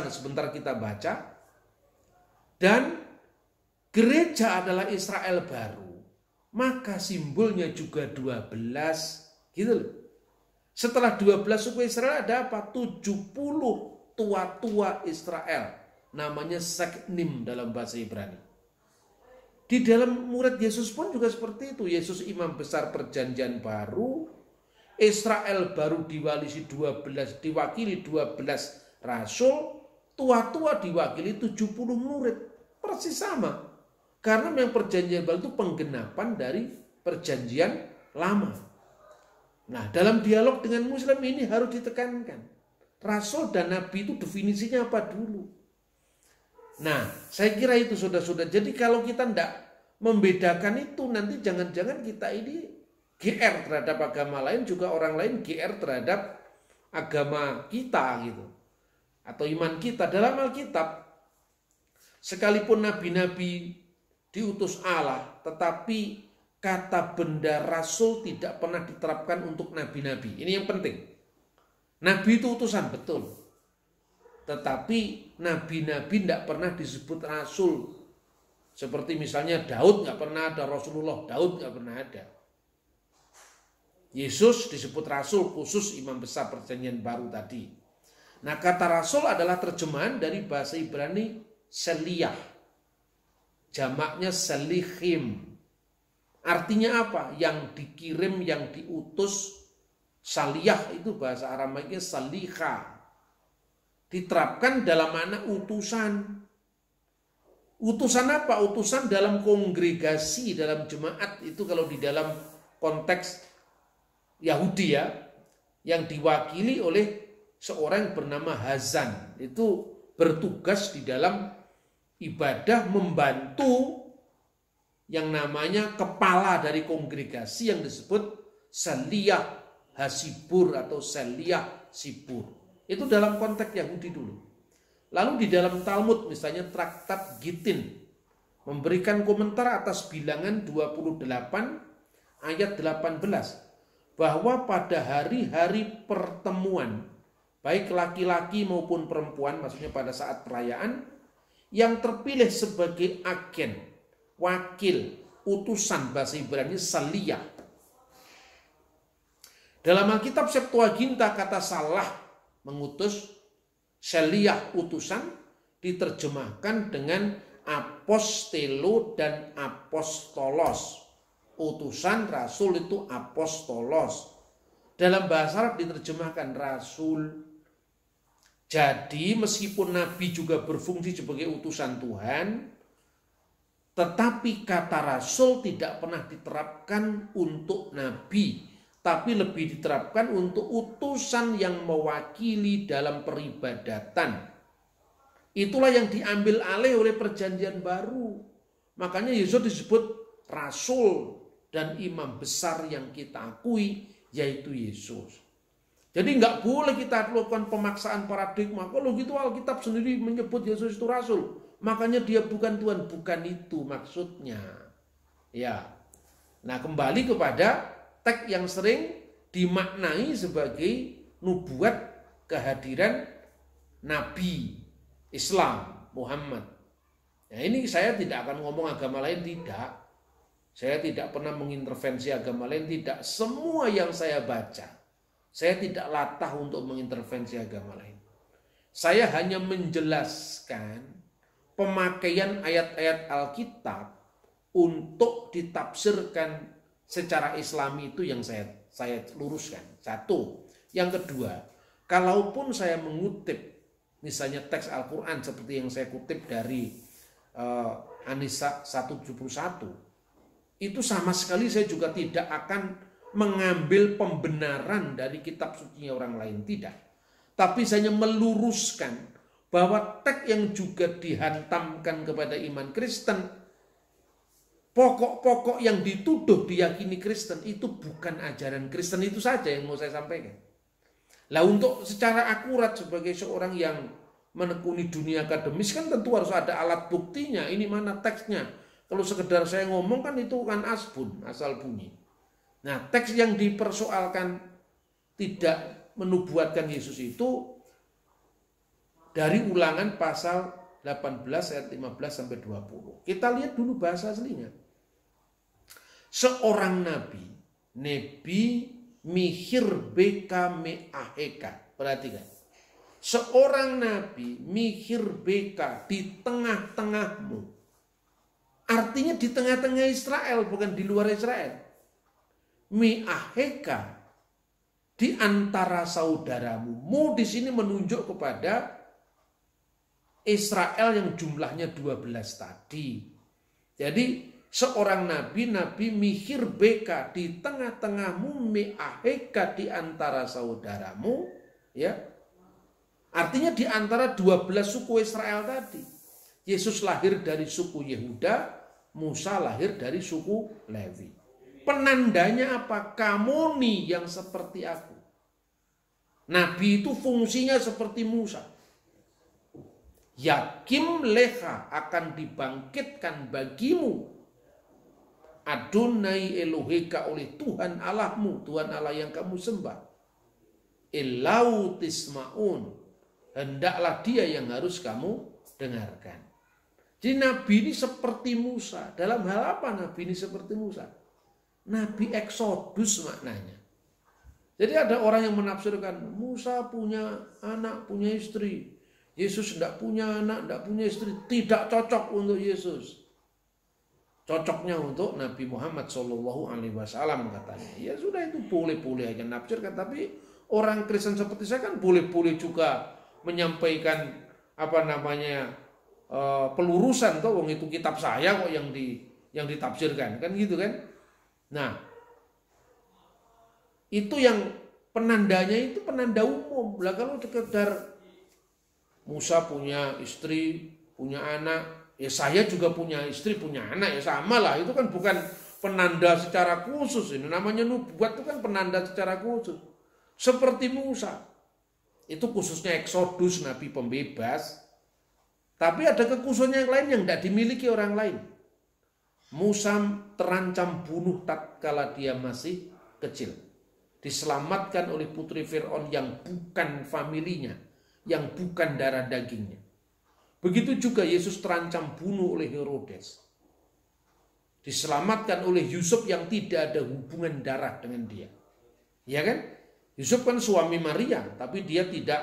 sebentar kita baca. Dan gereja adalah Israel baru. Maka simbolnya juga 12 gitu loh. Setelah 12 suku Israel ada apa? 70 tua-tua Israel. Namanya Seknim dalam bahasa Ibrani. Di dalam murid Yesus pun juga seperti itu. Yesus imam besar perjanjian baru. Israel baru diwakili 12 rasul. Tua-tua diwakili 70 murid. Persis sama. Karena yang perjanjian baru itu penggenapan dari perjanjian lama. Nah, dalam dialog dengan Muslim ini harus ditekankan. Rasul dan Nabi itu definisinya apa dulu? Nah, saya kira itu saudara-saudara. Jadi kalau kita tidak membedakan itu, nanti jangan-jangan kita ini GR terhadap agama lain, juga orang lain GR terhadap agama kita gitu. Atau iman kita. Dalam Alkitab, sekalipun nabi-nabi diutus Allah, tetapi kata benda rasul tidak pernah diterapkan untuk nabi-nabi. Ini yang penting. Nabi itu utusan, betul. Tetapi nabi-nabi tidak pernah disebut rasul. Seperti misalnya Daud nggak pernah ada Rasulullah, Daud nggak pernah ada. Yesus disebut rasul khusus imam besar perjanjian baru tadi. Nah, kata rasul adalah terjemahan dari bahasa Ibrani seliyah. Jamaknya selihim. Artinya apa? Yang dikirim, yang diutus. Saliyah itu bahasa Aramaiknya saliha. Diterapkan dalam makna utusan. Utusan apa? Utusan dalam kongregasi, dalam jemaat. Itu kalau di dalam konteks Yahudi ya, yang diwakili oleh seorang yang bernama Hazan. Itu bertugas di dalam ibadah membantu yang namanya kepala dari kongregasi yang disebut Saliyah Hasibur atau Saliyah Sibur. Itu dalam konteks Yahudi dulu. Lalu di dalam Talmud misalnya Traktat Gitin memberikan komentar atas bilangan 28 ayat 18 bahwa pada hari-hari pertemuan baik laki-laki maupun perempuan, maksudnya pada saat perayaan, yang terpilih sebagai agen, wakil, utusan bahasa Ibrani saliyah. Dalam Alkitab Septuaginta kata salah mengutus, saliyah utusan diterjemahkan dengan apostelo dan apostolos. Utusan rasul itu apostolos. Dalam bahasa Arab diterjemahkan rasul. Jadi meskipun Nabi juga berfungsi sebagai utusan Tuhan, tetapi kata rasul tidak pernah diterapkan untuk Nabi, tapi lebih diterapkan untuk utusan yang mewakili dalam peribadatan. Itulah yang diambil alih oleh perjanjian baru. Makanya Yesus disebut rasul dan imam besar yang kita akui, yaitu Yesus. Jadi nggak boleh kita lakukan pemaksaan paradigma. Kalau gitu Alkitab sendiri menyebut Yesus itu rasul. Makanya dia bukan Tuhan. Bukan itu maksudnya. Ya. Nah, kembali kepada teks yang sering dimaknai sebagai nubuat kehadiran Nabi Islam Muhammad. Nah, ini saya tidak akan ngomong agama lain, tidak. Saya tidak pernah mengintervensi agama lain, tidak. Semua yang saya baca, saya tidak latah untuk mengintervensi agama lain. Saya hanya menjelaskan pemakaian ayat-ayat Alkitab untuk ditafsirkan secara Islami itu yang saya luruskan. Satu. Yang kedua, kalaupun saya mengutip misalnya teks Al-Quran seperti yang saya kutip dari An-Nisa 171, itu sama sekali saya juga tidak akan mengambil pembenaran dari kitab suci orang lain, tidak. Tapi saya meluruskan bahwa teks yang juga dihantamkan kepada iman Kristen, pokok-pokok yang dituduh diyakini Kristen itu bukan ajaran Kristen, itu saja yang mau saya sampaikan. Lah untuk secara akurat sebagai seorang yang menekuni dunia akademis kan tentu harus ada alat buktinya. Ini mana teksnya? Kalau sekedar saya ngomong kan itu kan asbun, asal bunyi. Nah, teks yang dipersoalkan tidak menubuatkan Yesus itu Dari Ulangan pasal 18 ayat 15 sampai 20. Kita lihat dulu bahasa aslinya. Seorang nabi, mihir beka meaheka. Perhatikan. Seorang nabi mihir beka di tengah-tengahmu. Artinya di tengah-tengah Israel, bukan di luar Israel. Meaheka, di antara saudaramu. Mu di sini menunjuk kepada Israel yang jumlahnya 12 tadi. Jadi seorang nabi mihir beka di tengah-tengahmu, meaheka di antara saudaramu, ya. Artinya di antara 12 suku Israel tadi. Yesus lahir dari suku Yehuda, Musa lahir dari suku Lewi. Penandanya apa? Kamu nih yang seperti aku. Nabi itu fungsinya seperti Musa. Yakim leha, akan dibangkitkan bagimu Adonai Eloheka, oleh Tuhan Allahmu, Tuhan Allah yang kamu sembah. Elau tismaun, hendaklah dia yang harus kamu dengarkan. Jadi Nabi ini seperti Musa. Dalam hal apa Nabi ini seperti Musa? Nabi Eksodus maknanya. Jadi ada orang yang menafsirkan Musa punya anak, punya istri. Yesus tidak punya anak, tidak punya istri. Tidak cocok untuk Yesus. Cocoknya untuk Nabi Muhammad SAW katanya. Ya sudah, itu boleh-boleh aja nafsirkan. Tapi orang Kristen seperti saya kan boleh-boleh juga menyampaikan pelurusan tuh, wong itu kitab saya kok yang ditafsirkan kan gitu kan. Nah, itu yang penandanya itu penanda umum. Lah kalau sekedar Musa punya istri, punya anak, ya saya juga punya istri, punya anak, ya sama lah. Itu kan bukan penanda secara khusus. Ini namanya nubuat, itu kan penanda secara khusus. Seperti Musa. Itu khususnya Eksodus, Nabi pembebas. Tapi ada kekhususan yang lain yang tidak dimiliki orang lain. Musa terancam bunuh tatkala dia masih kecil. Diselamatkan oleh putri Fir'aun yang bukan familinya, yang bukan darah dagingnya. Begitu juga Yesus terancam bunuh oleh Herodes. Diselamatkan oleh Yusuf yang tidak ada hubungan darah dengan dia. Ya kan? Yusuf kan suami Maria, tapi dia tidak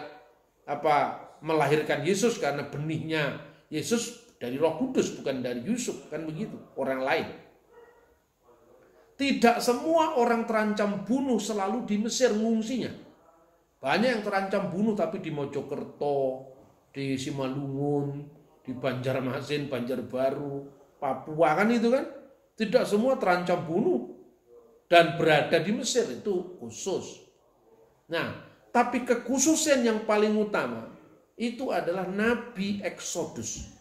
melahirkan Yesus karena benihnya Yesus dari Roh Kudus, bukan dari Yusuf, kan begitu, orang lain. Tidak semua orang terancam bunuh selalu di Mesir ngungsinya. Banyak yang terancam bunuh tapi di Mojokerto, di Simalungun, di Banjarmasin, Banjarbaru, Papua kan itu kan. Tidak semua terancam bunuh dan berada di Mesir, itu khusus. Nah, tapi kekhususan yang paling utama itu adalah Nabi Eksodus.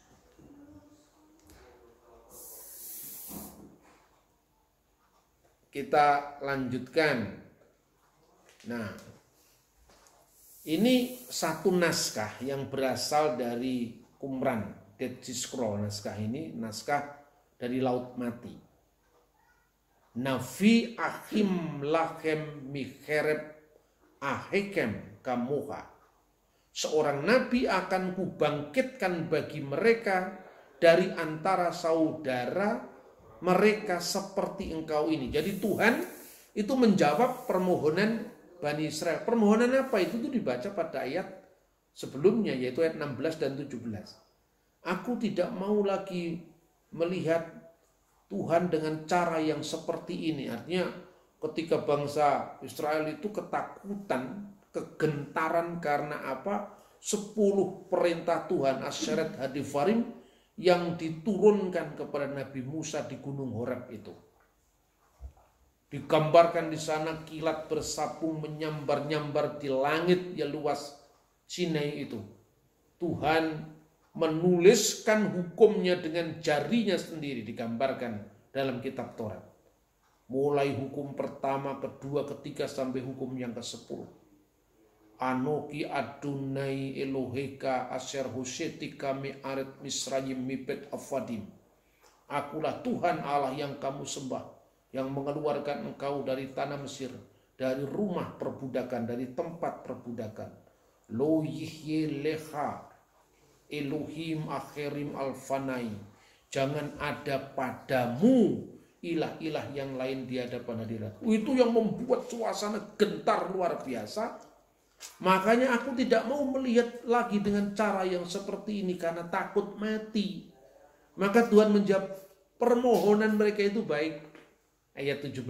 Kita lanjutkan. Nah, ini satu naskah yang berasal dari Qumran, Dead Sea Scroll. Naskah ini naskah dari Laut Mati. Nafi ahim lahem mihereb ahekem kamuha. Seorang nabi akan kubangkitkan bagi mereka dari antara saudara mereka seperti engkau ini. Jadi Tuhan itu menjawab permohonan Bani Israel. Permohonan apa itu dibaca pada ayat sebelumnya, yaitu ayat 16 dan 17. Aku tidak mau lagi melihat Tuhan dengan cara yang seperti ini. Artinya ketika bangsa Israel itu ketakutan, kegentaran karena apa? 10 perintah Tuhan, Asyeret Hadifarim, yang diturunkan kepada Nabi Musa di Gunung Horeb itu. Digambarkan di sana kilat bersapung menyambar-nyambar di langit yang luas Sinai itu. Tuhan menuliskan hukumnya dengan jarinya sendiri, digambarkan dalam kitab Taurat. Mulai hukum pertama, kedua, ketiga, sampai hukum yang ke-10. Anoki Adonai Eloheka Asher Husetika Me'aret Misrayim Mipet Afadim. Akulah Tuhan Allah yang kamu sembah, yang mengeluarkan engkau dari tanah Mesir, dari rumah perbudakan, dari tempat perbudakan. Lo yihye leha Elohim akhirim alfanai. Jangan ada padamu ilah-ilah yang lain di hadapan hadiratku. Itu yang membuat suasana gentar luar biasa. Makanya aku tidak mau melihat lagi dengan cara yang seperti ini karena takut mati. Maka Tuhan menjawab permohonan mereka itu baik. Ayat 17.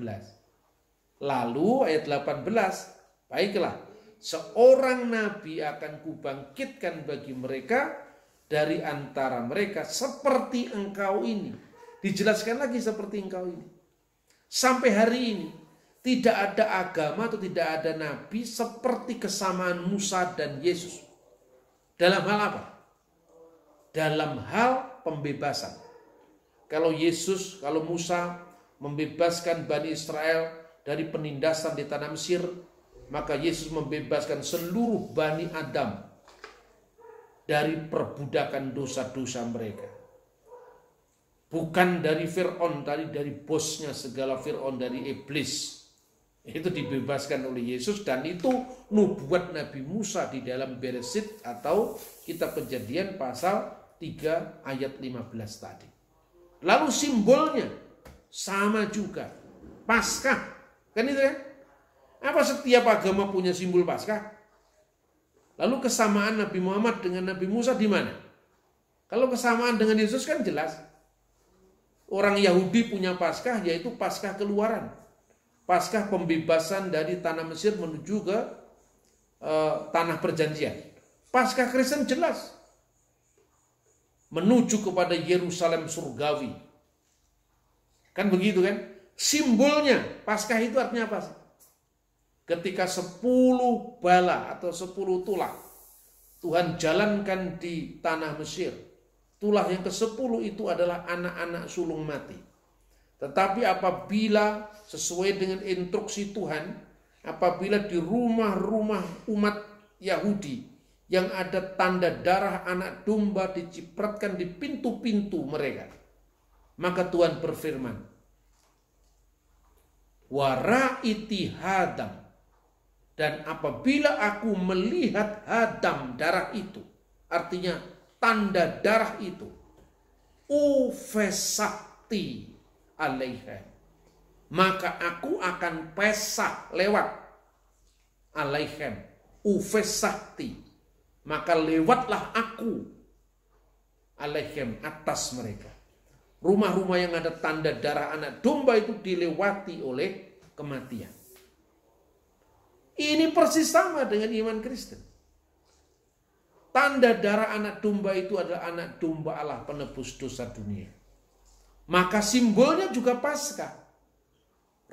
Lalu ayat 18. Baiklah, seorang nabi akan kubangkitkan bagi mereka dari antara mereka seperti engkau ini. Dijelaskan lagi seperti engkau ini. Sampai hari ini tidak ada agama atau tidak ada nabi seperti kesamaan Musa dan Yesus. Dalam hal apa? Dalam hal pembebasan. Kalau Musa membebaskan Bani Israel dari penindasan di tanah Mesir, maka Yesus membebaskan seluruh Bani Adam dari perbudakan dosa-dosa mereka. Bukan dari Fir'aun, dari bosnya segala Fir'aun, dari iblis. Itu dibebaskan oleh Yesus, dan itu nubuat Nabi Musa di dalam Beresit atau kitab Kejadian pasal 3 ayat 15 tadi. Lalu simbolnya sama juga. Paskah. Kan itu kan? Apa setiap agama punya simbol Paskah? Lalu kesamaan Nabi Muhammad dengan Nabi Musa di mana? Kalau kesamaan dengan Yesus kan jelas. Orang Yahudi punya Paskah, yaitu Paskah Keluaran. Paskah pembebasan dari tanah Mesir menuju ke tanah perjanjian. Paskah Kristen jelas. Menuju kepada Yerusalem surgawi. Kan begitu kan? Simbolnya, Paskah itu artinya apa sih? Ketika 10 bala atau 10 tulah Tuhan jalankan di tanah Mesir. Tulah yang ke-10 itu adalah anak-anak sulung mati. Tetapi apabila sesuai dengan instruksi Tuhan, apabila di rumah-rumah umat Yahudi yang ada tanda darah anak domba dicipratkan di pintu-pintu mereka, maka Tuhan berfirman, waraiti hadam, dan apabila aku melihat hadam darah itu, artinya tanda darah itu, ufesakti alaiha, maka aku akan pesah lewat alaihem, ufesakti, maka lewatlah aku alaihem, atas mereka. Rumah-rumah yang ada tanda darah anak domba itu dilewati oleh kematian. Ini persis sama dengan iman Kristen. Tanda darah anak domba itu adalah anak domba Allah penebus dosa dunia. Maka simbolnya juga Paskah.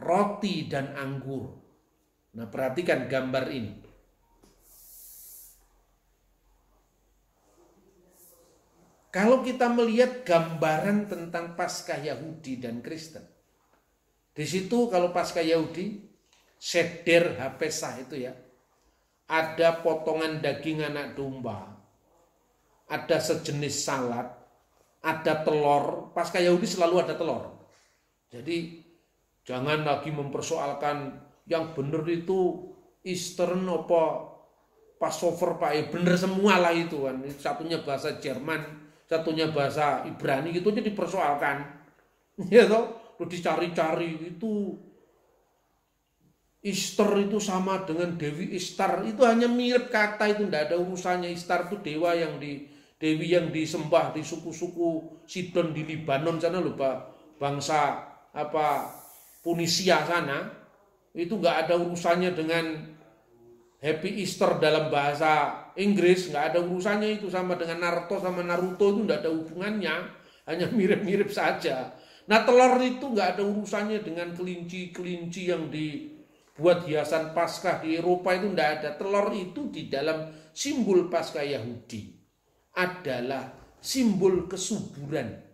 Roti dan anggur. Nah, perhatikan gambar ini. Kalau kita melihat gambaran tentang Paskah Yahudi dan Kristen. Di situ kalau Paskah Yahudi, seder hapesah itu ya. Ada potongan daging anak domba, ada sejenis salad, ada telur. Paskah Yahudi selalu ada telur. Jadi jangan lagi mempersoalkan yang benar itu Eastern apa Passover Pak, ya benar semua lah itu kan. Satunya bahasa Jerman, satunya bahasa Ibrani, gitu aja dipersoalkan. Ya toh, lu dicari-cari itu Ishtar itu sama dengan Dewi Ishtar, itu hanya mirip kata, itu tidak ada urusannya. Ishtar itu dewi yang disembah di suku-suku Sidon di Libanon sana, lupa bangsa Punisia sana, itu nggak ada urusannya dengan Happy Easter dalam bahasa Inggris, nggak ada urusannya itu. Sama dengan Naruto sama Naruto itu nggak ada hubungannya, hanya mirip-mirip saja. Nah, telur itu nggak ada urusannya dengan kelinci-kelinci yang buat hiasan Paskah di Eropa, itu tidak ada. Telur itu di dalam simbol Paskah Yahudi adalah simbol kesuburan.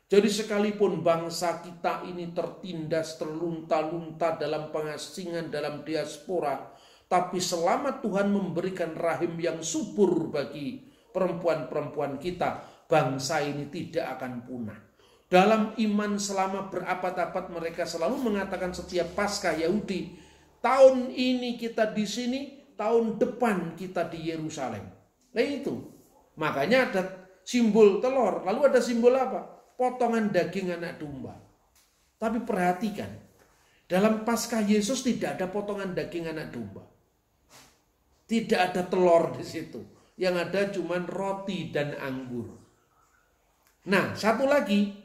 Jadi sekalipun bangsa kita ini tertindas, terlunta-lunta dalam pengasingan, dalam diaspora, tapi selama Tuhan memberikan rahim yang subur bagi perempuan-perempuan kita, bangsa ini tidak akan punah. Dalam iman selama berabad-abad mereka selalu mengatakan setiap Paskah Yahudi, tahun ini kita di sini, tahun depan kita di Yerusalem. Nah itu. Makanya ada simbol telur, lalu ada simbol apa? Potongan daging anak domba. Tapi perhatikan, dalam Paskah Yesus tidak ada potongan daging anak domba. Tidak ada telur di situ. Yang ada cuma roti dan anggur. Nah, satu lagi,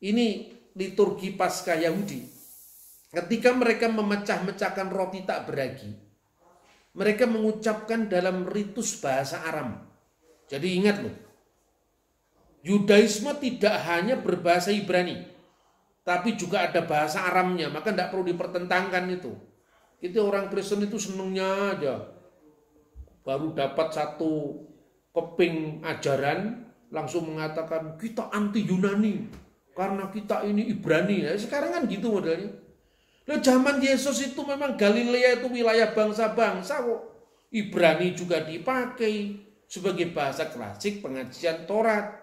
ini liturgi Paskah Yahudi. Ketika mereka memecah-mecahkan roti tak beragi, mereka mengucapkan dalam ritus bahasa Aram. Jadi ingat loh, Yudaisme tidak hanya berbahasa Ibrani, tapi juga ada bahasa Aramnya, maka tidak perlu dipertentangkan itu. Itu orang Kristen itu senengnya aja. Baru dapat satu keping ajaran, langsung mengatakan kita anti Yunani karena kita ini Ibrani. Ya, sekarang kan gitu modelnya. Loh, zaman Yesus itu memang Galilea itu wilayah bangsa-bangsa kok. Ibrani juga dipakai sebagai bahasa klasik pengajian Taurat.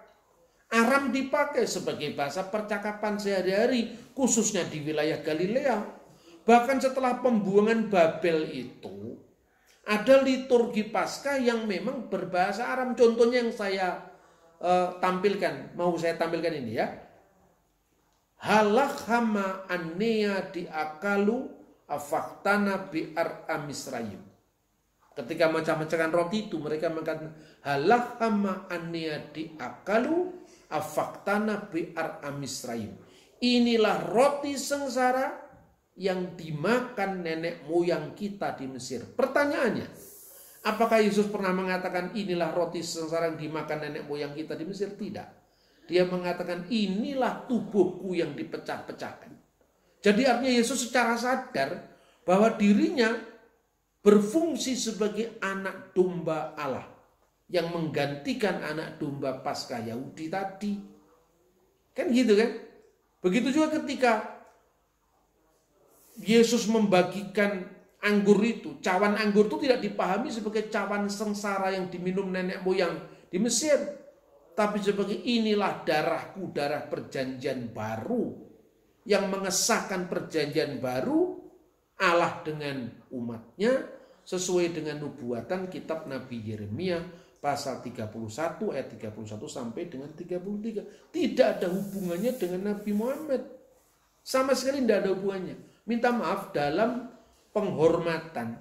Aram dipakai sebagai bahasa percakapan sehari-hari, khususnya di wilayah Galilea. Bahkan setelah pembuangan Babel itu, ada liturgi Paskah yang memang berbahasa Aram. Contohnya yang saya tampilkan, mau saya tampilkan ini ya. Halakhama annea diakalu afaktana bi'ar amisrayim. Ketika macam-macam roti itu mereka mengatakan halakhama annea diakalu afaktana bi'ar amisrayim. Inilah roti sengsara yang dimakan nenek moyang kita di Mesir. Pertanyaannya, apakah Yesus pernah mengatakan inilah roti sengsara yang dimakan nenek moyang kita di Mesir? Tidak. Dia mengatakan inilah tubuhku yang dipecah-pecahkan. Jadi artinya Yesus secara sadar bahwa dirinya berfungsi sebagai anak domba Allah yang menggantikan anak domba Paskah Yahudi tadi. Kan gitu kan? Begitu juga ketika Yesus membagikan anggur itu, cawan anggur itu tidak dipahami sebagai cawan sengsara yang diminum nenek moyang di Mesir. Tapi sebagai inilah darahku, darah perjanjian baru yang mengesahkan perjanjian baru Allah dengan umatnya sesuai dengan nubuatan kitab Nabi Yeremia pasal 31 ayat 31 sampai dengan 33. Tidak ada hubungannya dengan Nabi Muhammad. Sama sekali tidak ada hubungannya. Minta maaf dalam penghormatan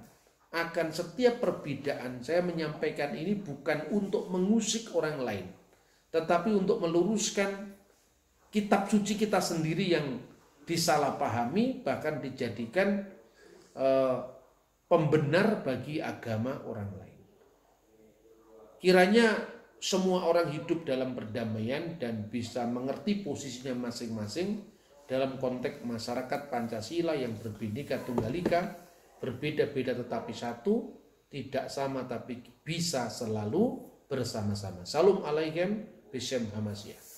akan setiap perbedaan. Saya menyampaikan ini bukan untuk mengusik orang lain, tetapi untuk meluruskan kitab suci kita sendiri yang disalahpahami, bahkan dijadikan pembenar bagi agama orang lain. Kiranya semua orang hidup dalam perdamaian dan bisa mengerti posisinya masing-masing dalam konteks masyarakat Pancasila yang berbhinneka tunggal ika, berbeda-beda tetapi satu, tidak sama tapi bisa selalu bersama-sama. Salam alaikum. Bishem Hamasiyah.